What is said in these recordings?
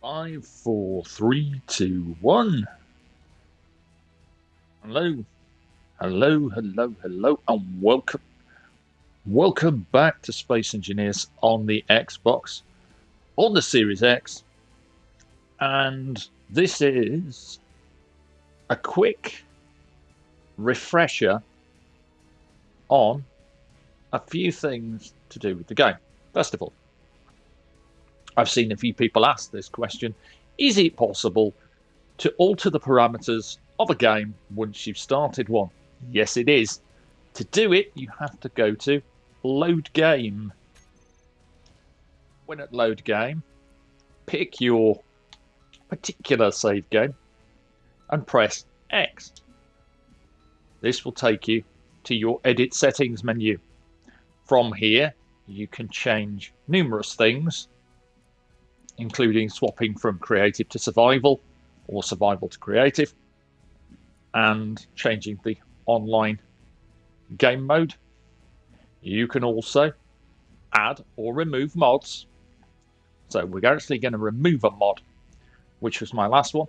Five, four, three, two, one. Hello, hello, and welcome. Welcome back to Space Engineers on the Xbox, on the Series X. And this is a quick refresher on a few things to do with the game. First of all, I've seen a few people ask this question: is it possible to alter the parameters of a game once you've started one? Yes, it is. To do it, you have to go to Load Game. When at Load Game, pick your particular save game and press X. This will take you to your Edit Settings menu. From here, you can change numerous things, including swapping from creative to survival or survival to creative, and changing the online game mode. You can also add or remove mods. So we're actually going to remove a mod, which was my last one,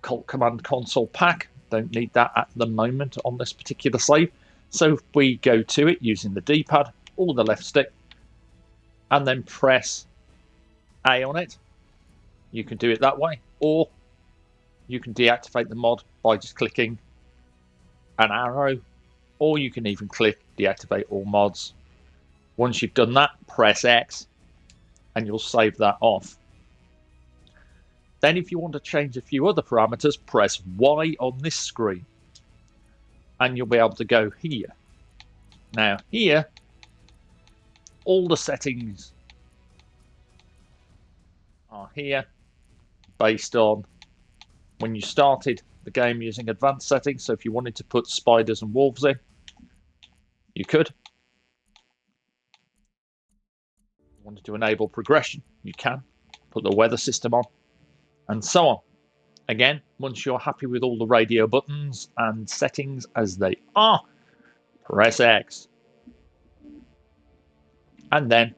Colt Command Console Pack. Don't need that at the moment on this particular save. So if we go to it using the D-pad or the left stick and then press A on it, you can do it that way, or you can deactivate the mod by just clicking an arrow, or you can even click deactivate all mods. Once you've done that, press X and you'll save that off. Then if you want to change a few other parameters, press Y on this screen and you'll be able to go here. Now here, all the settings are here based on when you started the game using advanced settings. So if you wanted to put spiders and wolves in, you could. If you wanted to enable progression, you can. Put the weather system on, and so on. Again, once you're happy with all the radio buttons and settings as they are, press X. And then,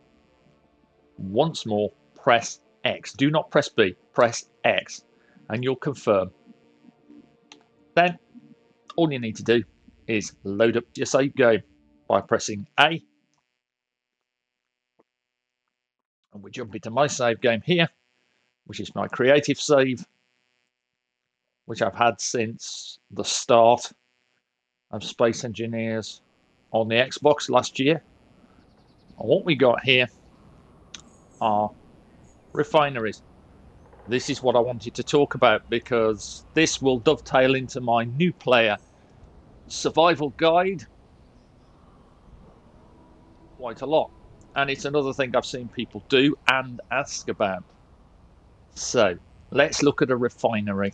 once more, press X. Do not press B, press X, and you'll confirm. Then, all you need to do is load up your save game by pressing A. And we jump into my save game here, which is my creative save, which I've had since the start of Space Engineers on the Xbox last year. And what we got here are refineries. This is what I wanted to talk about because this will dovetail into my new player survival guide quite a lot. And it's another thing I've seen people do and ask about. So let's look at a refinery.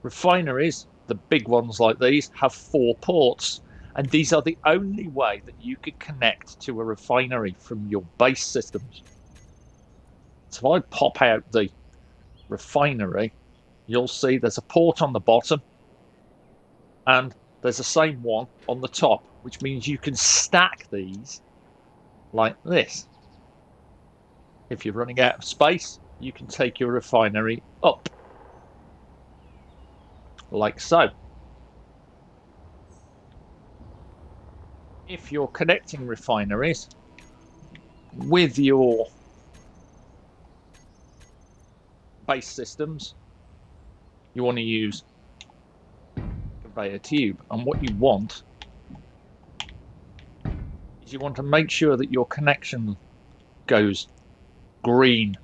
Refineries, the big ones like these, have 4 ports. And these are the only way that you can connect to a refinery from your base systems. So if I pop out the refinery, you'll see there's a port on the bottom and there's the same one on the top, which means you can stack these like this. If you're running out of space, you can take your refinery up like so. If you're connecting refineries with your base systems, you want to use conveyor tube, and what you want is you want to make sure that your connection goes green.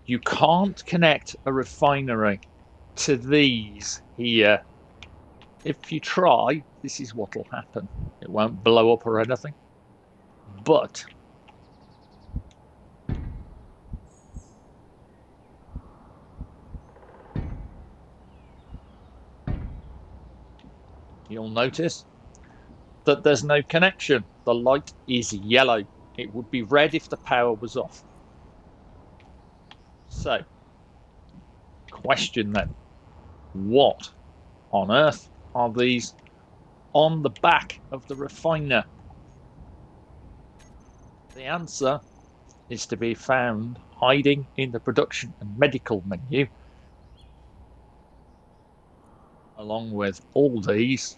You can't connect a refinery to these here. If you try, this is what will happen. It won't blow up or anything, but you'll notice that there's no connection. The light is yellow. It would be red if the power was off. So, question then, what on earth are these on the back of the refiner? The answer is to be found hiding in the production and medical menu, along with all these,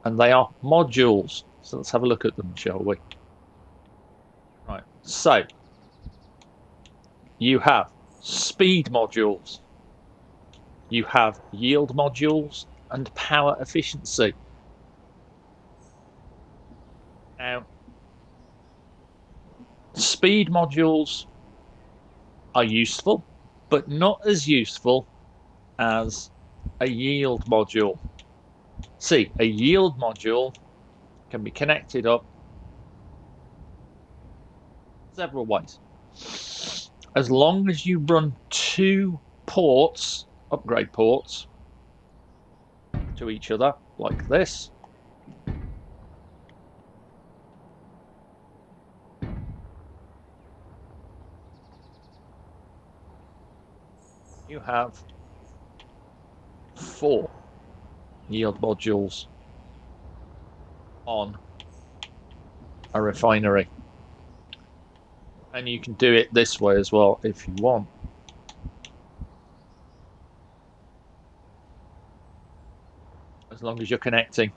and they are modules. So let's have a look at them, shall we? Right, so you have speed modules, you have yield modules, and power efficiency. Now, speed modules are useful, but not as useful as a yield module. See, a yield module can be connected up several ways. As long as you run 2 ports, upgrade ports, to each other, like this, you have 4 yield modules on a refinery. And you can do it this way as well if you want. As long as you're connecting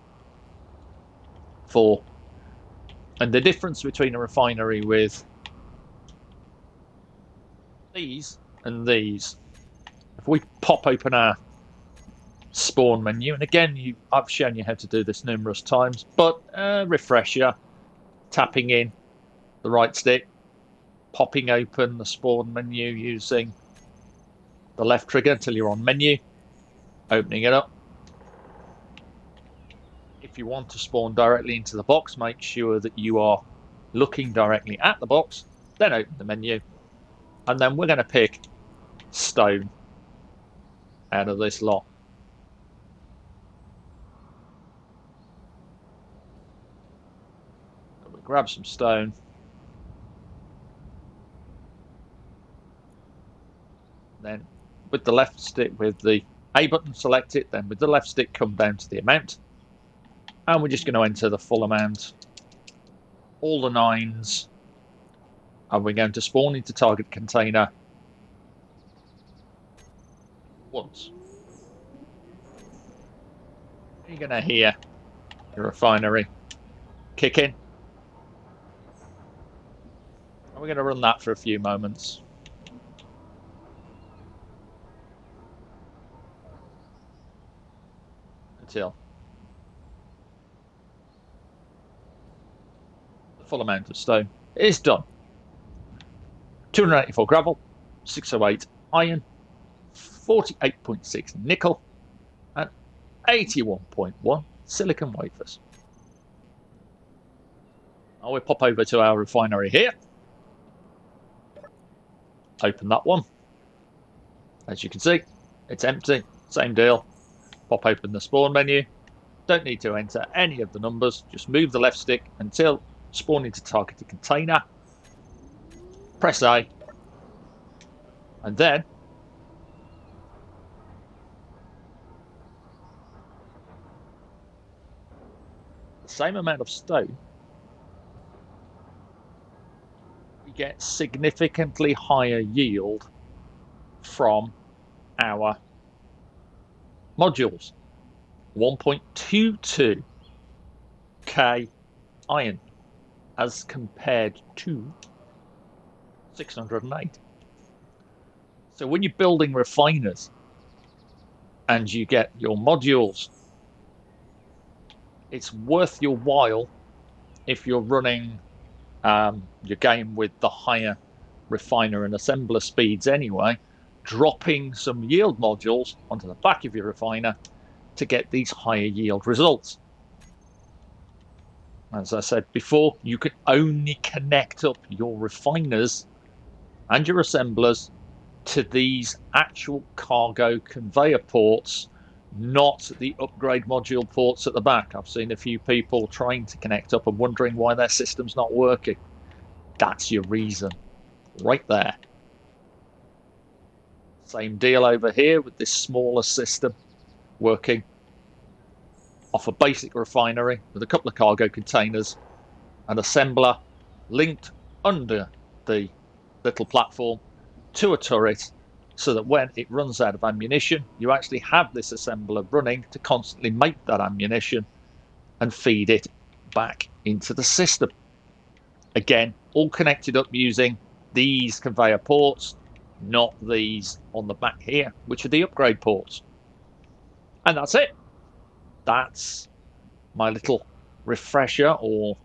4. And the difference between a refinery with these and these, if we pop open our spawn menu, and again, I've shown you how to do this numerous times, but refresher, tapping in the right stick, popping open the spawn menu using the left trigger until you're on menu, opening it up. If you want to spawn directly into the box, make sure that you are looking directly at the box, then open the menu, and then we're going to pick stone out of this lot. So we grab some stone. Then with the left stick, with the A button, select it, then with the left stick come down to the amount, and we're just going to enter the full amount, all the 9s, and we're going to spawn into target container once. You're going to hear the refinery kick in, and we're going to run that for a few moments. Until the full amount of stone is done. 284 gravel, 608 iron, 48.6 nickel, and 81.1 silicon wafers. Now we pop over to our refinery here. Open that one. As you can see, it's empty. Same deal. Pop open the spawn menu. Don't need to enter any of the numbers. Just move the left stick until spawn into targeted container. Press A. And then the same amount of stone, we get significantly higher yield from our modules. 1.22 K iron as compared to 608. So when you're building refiners and you get your modules, it's worth your while if you're running your game with the higher refiner and assembler speeds anyway, dropping some yield modules onto the back of your refiner to get these higher yield results. As I said before, you can only connect up your refiners and your assemblers to these actual cargo conveyor ports, not the upgrade module ports at the back. I've seen a few people trying to connect up and wondering why their system's not working. That's your reason, right there. Same deal over here with this smaller system working off a basic refinery with a couple of cargo containers, an assembler linked under the little platform to a turret so that when it runs out of ammunition, you actually have this assembler running to constantly make that ammunition and feed it back into the system. Again, all connected up using these conveyor ports, not these on the back here, which are the upgrade ports. And that's it. That's my little refresher or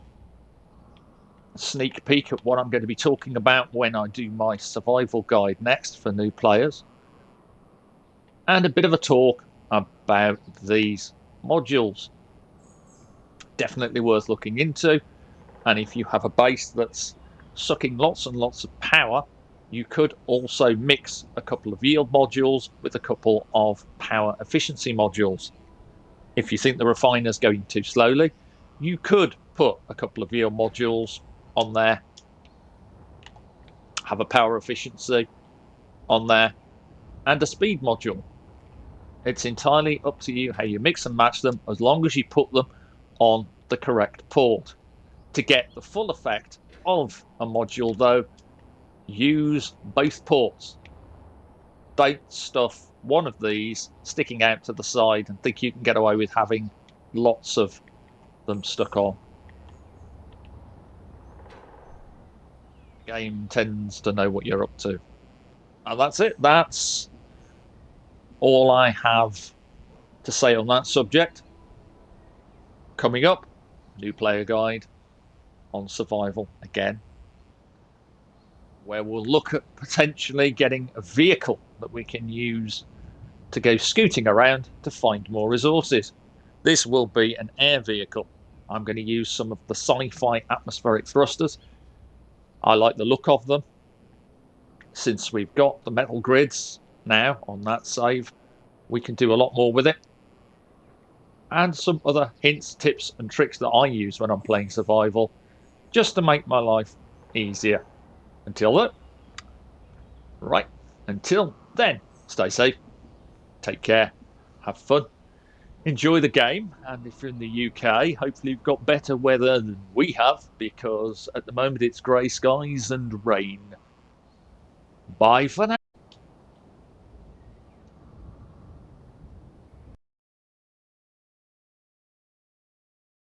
sneak peek at what I'm going to be talking about when I do my survival guide next for new players. And a bit of a talk about these modules. Definitely worth looking into. And if you have a base that's sucking lots and lots of power, you could also mix a couple of yield modules with a couple of power efficiency modules. If you think the refiner's going too slowly, you could put a couple of yield modules on there, have a power efficiency on there, and a speed module. It's entirely up to you how you mix and match them, as long as you put them on the correct port. To get the full effect of a module, though, use both ports. Don't stuff one of these sticking out to the side and think you can get away with having lots of them stuck on. The game tends to know what you're up to. And that's it. That's all I have to say on that subject. Coming up, new player guide on survival again, where we'll look at potentially getting a vehicle that we can use to go scooting around to find more resources. This will be an air vehicle. I'm going to use some of the sci-fi atmospheric thrusters. I like the look of them. Since we've got the metal grids now on that save, we can do a lot more with it. And some other hints, tips and tricks that I use when I'm playing survival, just to make my life easier. Until then, stay safe, take care, have fun, enjoy the game, and if you're in the UK, hopefully you've got better weather than we have, because at the moment it's grey skies and rain. Bye for now.